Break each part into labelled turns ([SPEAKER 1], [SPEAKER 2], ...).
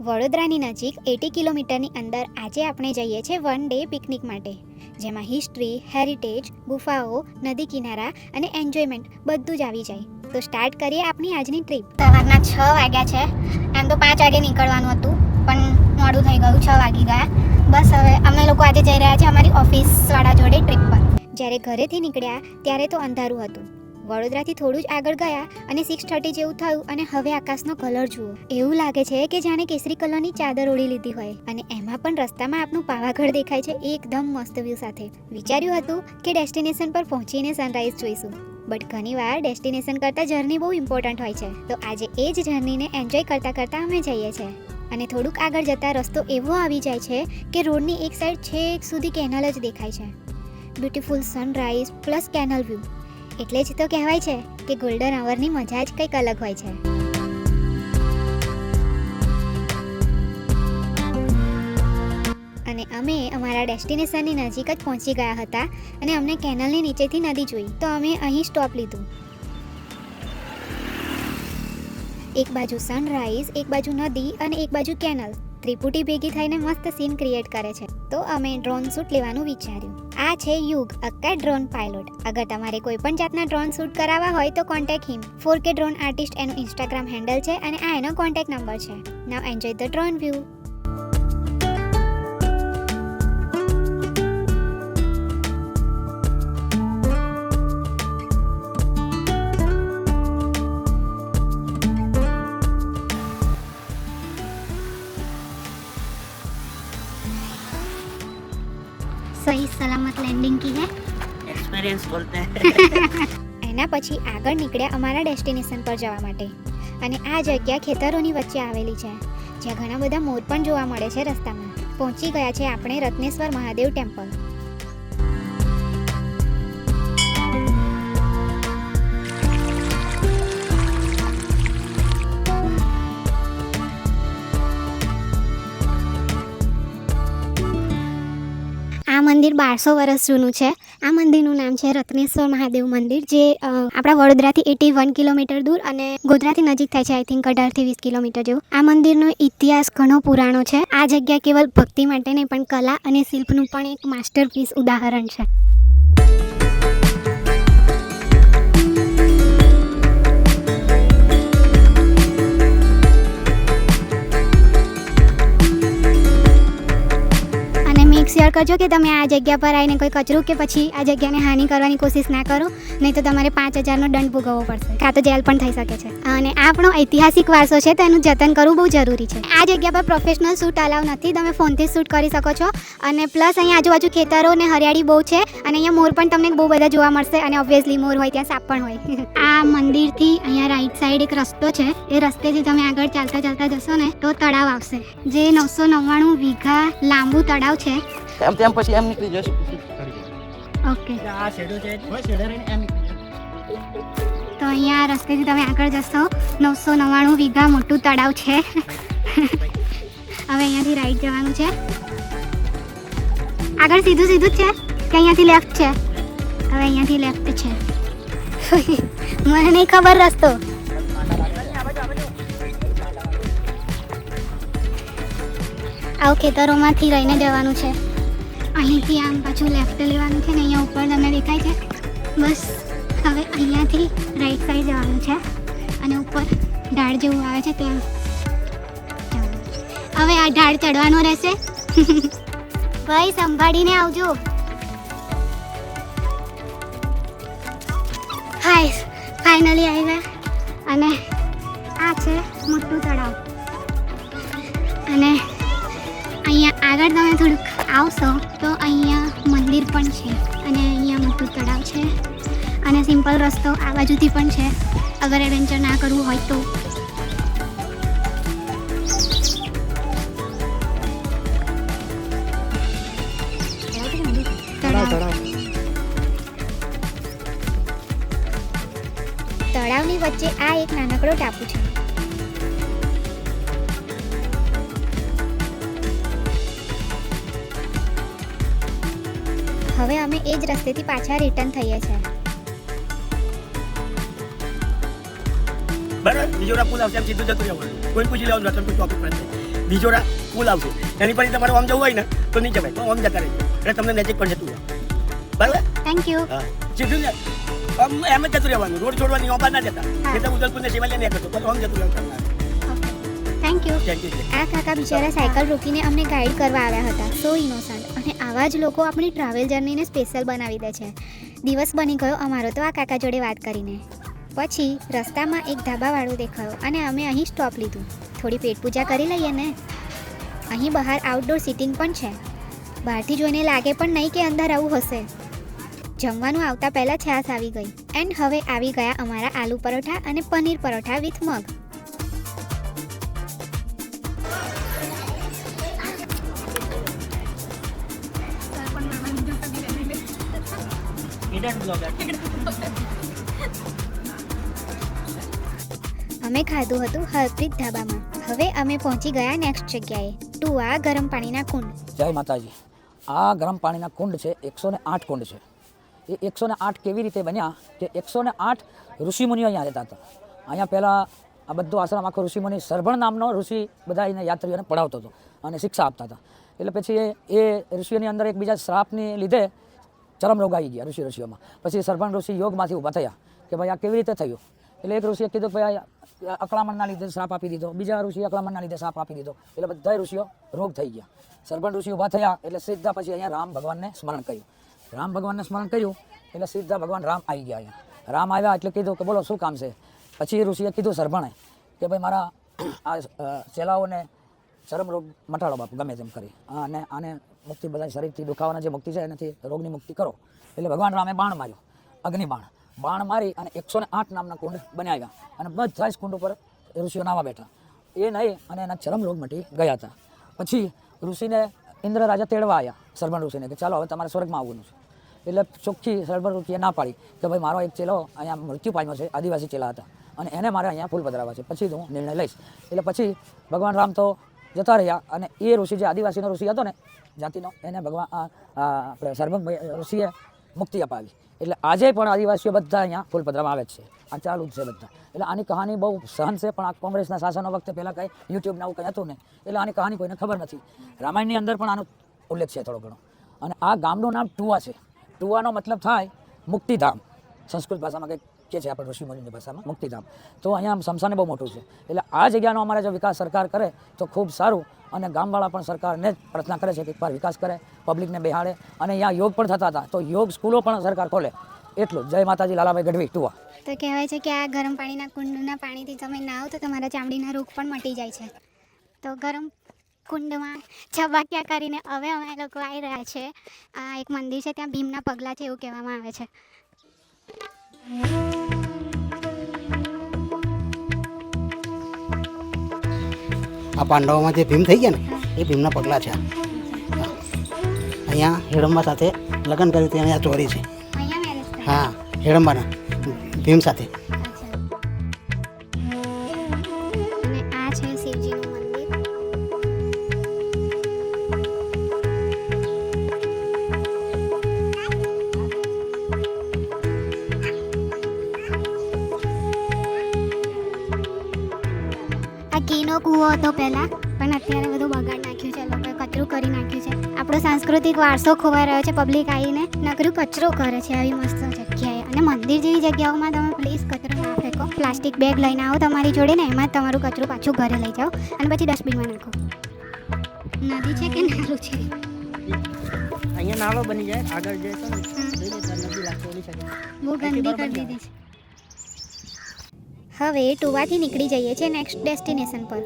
[SPEAKER 1] વડોદરાની નજીક 80 કિલોમીટરની અંદર આજે આપણે જઈએ છીએ વન ડે પિકનિક માટે, જેમાં હિસ્ટ્રી, હેરિટેજ, ગુફાઓ, નદી કિનારા અને એન્જોયમેન્ટ બધું જ આવી જાય. તો સ્ટાર્ટ કરીએ આપણી આજની ટ્રીપ. સવારના 6 વાગ્યા છે. એમ તો 5 વાગે નીકળવાનું હતું, પણ મોડું થઈ ગયું, 6 વાગી ગયા. બસ હવે અમે લોકો આજે જઈ રહ્યા છીએ અમારી ઓફિસવાળા જોડે ટ્રીપ પર. જ્યારે ઘરેથી નીકળ્યા ત્યારે તો અંધારું હતું. વડોદરાથી થોડું જ આગળ ગયા અને 6:30 જેવું થયું અને હવે આકાશનો કલર જુઓ. એવું લાગે છે કે જાણે કેસરી કલરની ચાદર ઓઢી લીધી હોય. અને એમાં પણ રસ્તામાં આપણું પાવાગઢ દેખાય છે એકદમ મસ્ત વ્યૂ સાથે. વિચાર્યું હતું કે ડેસ્ટિનેશન પર પહોંચીને સનરાઈઝ જોઈશું, બટ ઘણીવાર ડેસ્ટિનેશન કરતાં જર્ની બહુ ઇમ્પોર્ટન્ટ હોય છે. તો આજે એ જ જર્નીને એન્જોય કરતાં અમે જઈએ છીએ. અને થોડુંક આગળ જતાં રસ્તો એવો આવી જાય છે કે રોડની એક સાઈડ છેક સુધી કેનલ જ દેખાય છે. Beautiful sunrise plus canal view, એટલે જ તો કહેવાય છે કે ગોલ્ડન આવરની મજા જ કંઈક અલગ હોય છે. અને અમે અમારા ડેસ્ટિનેશનની નજીક જ પહોંચી ગયા હતા અને અમને કેનલની નીચેથી નદી જોઈ, તો અમે અહીં સ્ટોપ લીધું. એક બાજુ સનરાઈઝ, એક બાજુ નદી અને એક બાજુ કેનલ, ત્રિપુટી ભેગી થઈને મસ્ત સીન ક્રિએટ કરે છે. તો અમે ડ્રોન શૂટ લેવાનું વિચાર્યું. આ છે યુગ, અક્કા ડ્રોન પાયલોટ. અગર તમારે કોઈ પણ જાતના ડ્રોન શૂટ કરાવવા હોય તો કોન્ટેક્ટ હિમ. 4K ડ્રોન આર્ટિસ્ટ એનું ઇન્સ્ટાગ્રામ હેન્ડલ છે અને આ એનો કોન્ટેક્ટ નંબર છે. નાઉ એન્જોય ધ ડ્રોન વ્યૂ. સહી સલામત લેન્ડિંગ કી હે,
[SPEAKER 2] एक्सपीरियंस बोलते हैं.
[SPEAKER 1] એના પછી આગળ નીકળ્યા અમારા ડેસ્ટિનેશન પર જવા માટે. અને આ જગ્યા ખેતરોની વચ્ચે આવેલી છે, જ્યાં ઘણા બધા મોર પણ જોવા મળે છે રસ્તામાં. પહોંચી ગયા છે આપણે રત્નેશ્વર મહાદેવ ટેમ્પલ. આ મંદિર 1200 વર્ષ જૂનું છે. આ મંદિરનું નામ છે રત્નેશ્વર મહાદેવ મંદિર, જે આપણા વડોદરાથી 81 કિલોમીટર દૂર અને ગોધરાથી નજીક થાય છે, આઈ થિંક 18 થી 20 કિલોમીટર જેવું. આ મંદિરનો ઇતિહાસ ઘણો પુરાણો છે. આ જગ્યા કેવલ ભક્તિ માટે નહીં, પણ કલા અને શિલ્પનું પણ એક માસ્ટરપીસ ઉદાહરણ છે. શેર કરજો કે તમે આ જગ્યા પર આવીને કોઈ કચરું કે પછી આ જગ્યાને હાનિ કરવાની કોશિશ ના કરો, નહીં તો તમારે 5000નો દંડ ભોગવવો પડશે, કાં તો જેલ પણ થઈ શકે છે. અને આ આપણો ઐતિહાસિક વારસો છે, તેનું જતન કરવું બહુ જરૂરી છે. આ જગ્યા પર પ્રોફેશનલ શૂટ અલાઉ નથી, તમે ફોનથી શૂટ કરી શકો છો. અને પ્લસ અહીંયા આજુબાજુ ખેતરો અને હરિયાળી બહુ છે, અને અહીંયા મોર પણ તમને બહુ બધા જોવા મળશે. અને ઓબ્વિયસલી મોર હોય ત્યાં સાપ પણ હોય. આ મંદિરથી અહીંયા રાઈટ સાઈડ એક રસ્તો છે, એ રસ્તેથી તમે આગળ ચાલતા ચાલતા જશો ને તો તળાવ આવશે, જે 999 વીઘા લાંબુ તળાવ છે.
[SPEAKER 2] તેમ પછી એમ નીકળી જશે.
[SPEAKER 1] ઓકે,
[SPEAKER 2] આ શેડો છે, શેડો રહીને એમ નીકળી જશે.
[SPEAKER 1] તો અહીંયા રસ્તેથી તમે આગળ જશો, 999 વીઘા મોટું તળાવ છે. હવે અહીંયાથી રાઈટ જવાનું છે. આગળ સીધું સીધું જ છે કે અહીંયાથી લેફ્ટ છે? હવે અહીંયાથી લેફ્ટ છે. મને નહીં ખબર રસ્તો. આવું ખેતરોમાંથી રહીને જવાનું છે. અહીંથી આમ પાછું લેફ્ટ લેવાનું છે ને અહીંયા ઉપર તમને દેખાય છે. બસ હવે અહીંયાથી રાઈટ સાઈડ જવાનું છે અને ઉપર ઢાળ જેવું આવે છે ત્યાં જવાનું. હવે આ ઢાળ ચડવાનો રહેશે. ભાઈ સંભાળીને આવજો. હાય, ફાઇનલી આવ્યા. અને આ છે મોટું તળાવ. અને અહીંયા આગળ તમે થોડુંક આવશો તો અહીંયા મંદિર પણ છે અને અહીંયા મોટું તળાવ છે. અને સિમ્પલ રસ્તો આ બાજુથી પણ છે, અગર એડવેન્ચર ના કરવું હોય તો. તળાવની વચ્ચે આ એક નાનકડો ટાપુ છે. હવે અમે એ જ રસ્તેથી પાછા રિટર્ન થઈએ છીએ.
[SPEAKER 2] બરાબર, બીજો પુલ આવશે, એમ સીધું જતું રહેવાનું. કોઈ પૂછી લેવાનું, કોઈ ટોપિક પર
[SPEAKER 3] બીજોરા પુલ આવશે એની પછી તમારે આમ જવું હોય ને તો નહીં જવાય તો આમ જતા રહેજો એટલે તમને નજીક પણ જતું રહે બરાબર
[SPEAKER 1] થેન્ક યુ.
[SPEAKER 3] હા સીધું ને આમ એમ જ જતું રહેવાનું રોડ છોડવાની ઓપા ના જતા એટલે ઉદલપુરને સેવાલિયા નહીં કરતો પણ આમ જતું રહેવાનું
[SPEAKER 1] થેન્ક યુ.
[SPEAKER 3] Thank you.
[SPEAKER 1] આ કાકા બિચારા સાયકલ રોકીને અમને ગાઈડ કરવા આવ્યા હતા. સો ઇનોસન્ટ. અને આવા જ લોકો આપણી ટ્રાવેલ જર્નીને સ્પેશિયલ બનાવી દે છે. દિવસ બની ગયો અમારો તો આ કાકા જોડે વાત કરીને. પછી રસ્તામાં એક ધાબાવાળો દેખાયો અને અમે અહીં સ્ટોપ લીધું. થોડી પેટ પૂજા કરી લઈએ ને. અહીં બહાર આઉટડોર સિટિંગ પણ છે. બહારથી જોઈને લાગે પણ નહીં કે અંદર આવું હશે. જમવાનું આવતા પહેલાં છાશ આવી ગઈ. એન્ડ હવે આવી ગયા અમારા આલુ પરોઠા અને paneer paratha with mug.
[SPEAKER 2] Hidden blogger.
[SPEAKER 1] અમે ખાધું હતું હરપ્રીત ધાબામાં. હવે અમે પહોંચી ગયા નેક્સ્ટ જગ્યાએ, ટુવા ગરમ પાણીના કુંડ.
[SPEAKER 4] જય માતાજી. આ ગરમ પાણીના કુંડ છે, 108 કુંડ છે. એ 108 કેવી રીતે બન્યા કે 108 ઋષિમુનિઓ અહીંયા રહેતા હતા. અહીંયા પહેલાં આ બધો આશ્રમ આખો ઋષિમુનિ સરભણ નામનો ઋષિ બધા એને યાત્રીઓને પડાવતો હતો અને શિક્ષા આપતા હતા. એટલે પછી એ ઋષિઓની અંદર એકબીજા શ્રાપને લીધે ચરમરોગ આવી ગયા ઋષિઓમાં. પછી સરભણ ઋષિ યોગમાંથી ઊભા થયા કે ભાઈ આ કેવી રીતે થયું. એટલે એક ઋષિએ કીધું કે ભાઈ અકળામણના લીધે શ્રાપ આપી દીધો, બીજા ઋષિએ અકળામણના લીધે શ્રાપ આપી દીધો. એટલે બધા ઋષિઓ રોગ થઈ ગયા. સરભણ ઋષિ ઊભા થયા એટલે સીધા પછી અહીંયા રામ ભગવાનને સ્મરણ કર્યું. રામ ભગવાનને સ્મરણ કર્યું એટલે સીધા ભગવાન રામ આવી ગયા અહીંયા. રામ આવ્યા એટલે કીધું કે બોલો શું કામ છે. પછી ઋષિએ કીધું સરભણે કે ભાઈ મારા આ ચેલાઓને ચરમરોગ મટાડો બાપુ ગમે તેમ કરી અને આને મુક્તિ બધા શરીરથી દુખાવાના જે મુક્તિ છે એનાથી રોગની મુક્તિ કરો. એટલે ભગવાન રામે બાણ માર્યો, અગ્નિબાણ. બાણ મારી અને 108 નામના કુંડ બનાવ્યા અને બધા જ કુંડ ઉપર ઋષિઓ નાવા બેઠા. એ નહીં અને એના ચરમરોગ મટી ગયા હતા. પછી ઋષિને ઇન્દ્ર રાજા તેડવા આવ્યા સરભણ ઋષિને કે ચાલો હવે તમારે સ્વર્ગમાં આવવાનું છે. એટલે ચોખ્ખી સરભણ ઋષિએ ના પાડી કે ભાઈ મારો એક ચેલો અહીંયા મૃત્યુ પામ્યો છે, આદિવાસી ચેલા હતા અને એને મારે અહીંયા ફૂલ પધરાવવા છે, પછી હું નિર્ણય લઈશ. એટલે પછી ભગવાન રામ તો જતા રહ્યા અને એ ઋષિ જે આદિવાસીનો ઋષિ હતો ને જાતિનો એને ભગવાન આપણે સરભંગ ઋષિએ મુક્તિ અપાવી. એટલે આજે પણ આદિવાસીઓ બધા અહીંયા ફૂલ પધરામાં આવે જ છે. આ ચાલુ જ છે બધા. એટલે આની કહાની બહુ સહન છે, પણ આ કોંગ્રેસના શાસનો વખતે પહેલાં કંઈ યુટ્યુબને આવું કંઈ હતું નહીં એટલે આની કહાની કોઈને ખબર નથી. રામાયણની અંદર પણ આનો ઉલ્લેખ છે થોડો ઘણો. અને આ ગામનું નામ ટુવા છે. ટુવાનો મતલબ થાય મુક્તિધામ. સંસ્કૃત ભાષામાં કંઈક કે છે આપણે ઋષિમુનિની ભાષામાં મુક્તિધામ. તો અહીંયા સ્મશાને બહુ મોટું છે. એટલે આ જગ્યાનો અમારે જો વિકાસ સરકાર કરે તો ખૂબ સારું. અને ગામવાળા પણ સરકારને જ પ્રાર્થના કરે છે કે એકવાર વિકાસ કરે, પબ્લિકને બેહાડે. અને અહીંયા યોગ પણ થતા હતા તો યોગ સ્કૂલો પણ સરકાર ખોલે. એટલું. જય માતાજી. લાલાભાઈ ગઢવી, ટુવા.
[SPEAKER 1] તો કહેવાય છે કે આ ગરમ પાણીના કુંડના પાણીથી તમે નાહો તો તમારા ચામડીના રોગ પણ મટી જાય છે. તો ગરમ કુંડમાં છબાક્યા કરીને હવે અમે લોકો આવી રહ્યા છે. આ એક મંદિર છે, ત્યાં ભીમના પગલાં છે એવું કહેવામાં આવે છે.
[SPEAKER 5] આ પાંડવોમાં જે ભીમ થઈ ગયા ને એ ભીમના પગલાં છે. અહીંયા હિડમ્બા સાથે લગ્ન કર્યું હતું અને આ ચોરી છે.
[SPEAKER 1] અહીંયા મેરેજ થાય.
[SPEAKER 5] હા, હિડમ્બાના ભીમ સાથે.
[SPEAKER 1] અને આ છે શિવજીનું મંદિર. આ ઘીનો કૂવો હતો પહેલાં, પણ અત્યારે બધું બગાડ નાખ્યું છે લોકોએ, કચરું કરી નાખ્યું છે. આપણો સાંસ્કૃતિક વારસો ખોવાઈ રહ્યો છે. પબ્લિક આવીને નકરું કચરો કરે છે આવી મસ્ત જગ્યાએ. અને મંદિર જેવી જગ્યાઓમાં તમે પ્લીઝ કચરો ના ફેંકો. પ્લાસ્ટિક બેગ લઈને આવો તમારી જોડે ને, એમાં જ તમારું કચરું પાછું ઘરે લઈ જાઓ અને પછી ડસ્ટબિનમાં નાખો. નદી છે કે નાલું છે?
[SPEAKER 2] અહીંયા નાળો બની જાય આગળ જે છે ને જોઈએ તો નદી લાગતો ઓલી શકે.
[SPEAKER 1] બહુ ગંદી કરી દીધી છે. હવે ટુવાથી નીકળી જઈએ છીએ નેક્સ્ટ ડેસ્ટિનેશન પર.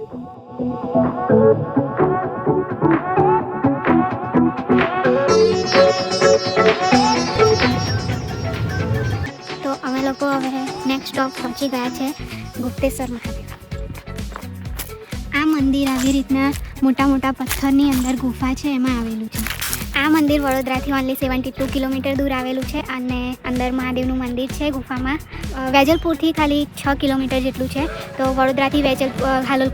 [SPEAKER 1] તો અમે લોકો હવે નેક્સ્ટ સ્ટોપ પહોંચી ગયા છે ગુપ્તેશ્વર મહાદેવ. આ મંદિર આવી રીતના મોટા મોટા પથ્થરની અંદર ગુફા છે એમાં આવેલું છે. આ મંદિર વડોદરાથી ઓનલી 72 કિલોમીટર દૂર આવેલું છે અને અંદર મહાદેવનું મંદિર છે ગુફામાં. વેજલપુરથી ખાલી 6 કિલોમીટર જેટલું છે. તો વડોદરાથી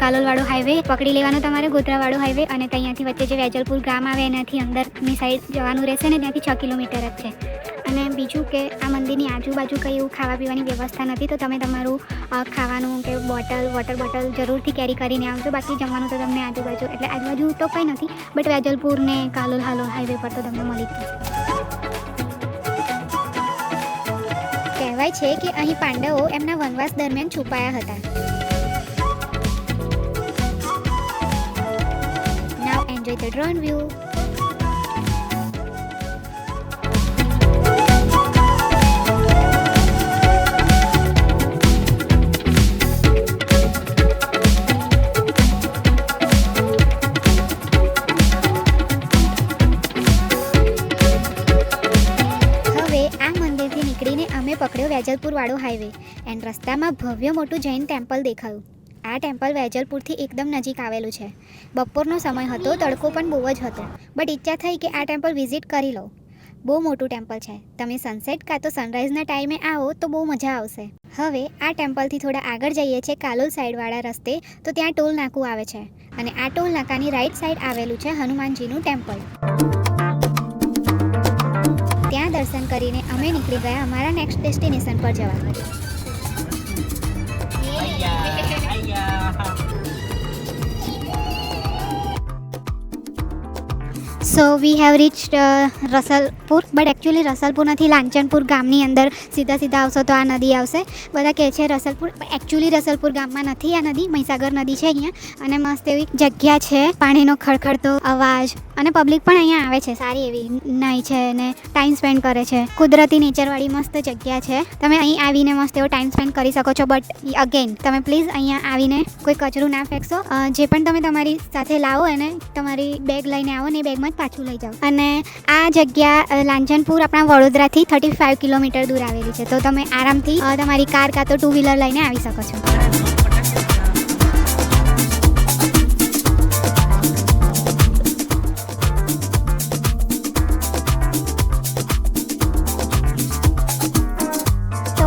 [SPEAKER 1] કાલોલવાળો હાઈવે પકડી લેવાનો તમારે, ગોધરાવાળો હાઈવે, અને ત્યાંથી વચ્ચે જે વેજલપુર ગામ આવે એનાથી અંદરની સાઈડ જવાનું રહેશે ને ત્યાંથી 6 કિલોમીટર જ છે. અને બીજું કે આ મંદિરની આજુબાજુ કંઈ એવું ખાવા પીવાની વ્યવસ્થા નથી, તો તમે તમારું ખાવાનું કે વોટર બોટલ જરૂરથી કેરી કરીને આવજો. બાકી જમવાનું તો તમને આજુબાજુ એટલે આજુબાજુ તો કંઈ નથી, બટ વેજલપુર ને કાલોલ હાલોલ હાઈવે પર તો તમને મળી જ જશે. કહેવાય છે કે અહીં પાંડવો એમના વનવાસ દરમિયાન છુપાયા હતા. Now enjoy the drone view. અમે પકડ્યો વેજલપુર વાળો હાઈવે એન્ડ રસ્તામાં ભવ્ય મોટું જૈન ટેમ્પલ દેખાયું. આ ટેમ્પલ વેજલપુરથી એકદમ નજીક આવેલું છે. બપોરનો સમય હતો, તડકો પણ બહુ જ હતો, બટ ઈચ્છા થઈ કે આ ટેમ્પલ વિઝિટ કરી લો. બહુ મોટું ટેમ્પલ છે. તમે સનસેટ કાં તો સનરાઈઝના ટાઈમે આવો તો બહુ મજા આવશે. હવે આ ટેમ્પલથી થોડા આગળ જઈએ છીએ કાલોલ સાઈડવાળા રસ્તે, તો ત્યાં ટોલ નાકું આવે છે અને આ ટોલ નાકાની રાઈટ સાઈડ આવેલું છે હનુમાનજીનું ટેમ્પલ. ત્યાં દર્શન કરીને અમે નીકળી ગયા અમારા નેક્સ્ટ ડેસ્ટિનેશન પર જવા. So we have reached Rasalpur, but actually Rasalpur નથી, લાંચનપુર ગામની અંદર સીધા આવશો તો આ નદી આવશે. બધા કહે છે રસલપુર, પણ એકચ્યુઅલી રસલપુર ગામમાં નથી આ નદી, મહીસાગર નદી છે અહીંયા. અને મસ્ત એવી જગ્યા છે, પાણીનો ખડખડતો અવાજ, અને પબ્લિક પણ અહીંયા આવે છે. સારી એવી નાય છે અને ટાઈમ સ્પેન્ડ કરે છે. કુદરતી નેચરવાળી મસ્ત જગ્યા છે. તમે અહીં આવીને મસ્ત એવો ટાઈમ સ્પેન્ડ કરી શકો છો. બટ અગેન તમે પ્લીઝ અહીંયા આવીને કોઈ કચરું ના ફેંકશો. જે પણ તમે તમારી સાથે લાવો એને તમારી બેગ લઈને આવો ને એ બેગમાં જ પાછું લઈ જાઓ. અને આ જગ્યા લાંચનપુર આપણા વડોદરાથી 35 કિલોમીટર દૂર આવેલી છે, તો તમે આરામથી તમારી કાર કાં તો 2 વ્હીલર લઈને આવી શકો છો.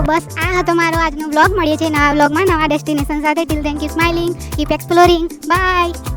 [SPEAKER 1] બસ આ હતો મારો આજનો વ્લોગ. મળીએ છીએ નવા વ્લોગમાં નવા ડેસ્ટિનેશન સાથે. Till then keep smiling, keep exploring. By.